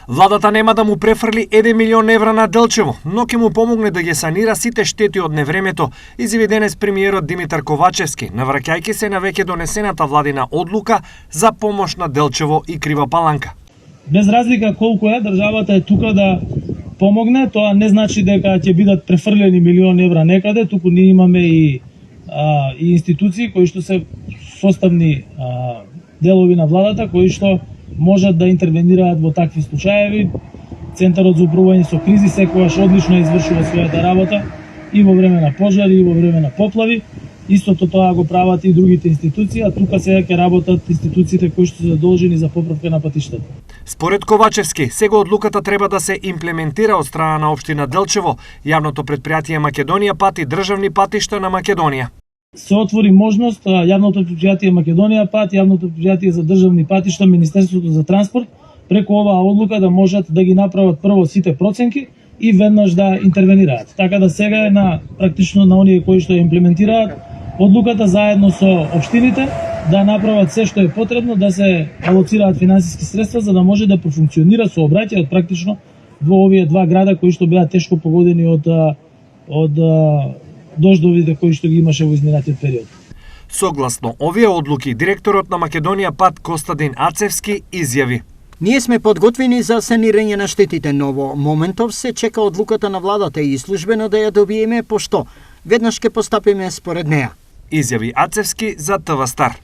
Владата нема да му префрли 1 милион евра на Делчево, но ќе му помогне да ги санира сите штети од невремето, изјави денес премиерот Димитар Ковачевски, навраќајќи се на веќе донесената владина одлука за помош на Делчево и Крива Паланка. Без разлика колку е, државата е тука да помогне, тоа не значи дека ќе бидат префрлени милион евра некаде, туку ние имаме и институции кои што се составни делови на владата, кои што можат да интервенираат во такви случаеви. Центарот за управување со кризи секогаш одлично извршува својата работа и во време на пожари, и во време на поплави. Истото тоа го прават и другите институции, а тука сега ќе работат институциите кои што се задолжени за поправка на патиштата. Според Ковачевски, сега одлуката треба да се имплементира од страна на општина Делчево, јавното претпријатие Македонија пат и државни патишта на Македонија. Се отвори можност јавното претпријатие Македонија пат, јавното претпријатие за државни патишта, Министерството за транспорт, преку оваа одлука да можат да ги направат прво сите проценки и веднаш да интервенираат. Така да сега е практично на оние кои што ја имплементираат одлуката заедно со општините да направат се што е потребно, да се алоцираат финансиски средства за да може да профункционира сообраќајот практично во овие два града кои што беа тешко погодени од дождовите кои што ги имаше во изминатиот период. Согласно овие одлуки, директорот на Македонија пат Костадин Ацевски изјави: Ние сме подготвени за санирање на штетите, но во моментов се чека одлуката на владата и службено да ја добиеме, пошто веднаш ќе постапиме според неа. Изјави Ацевски за ТВ Стар.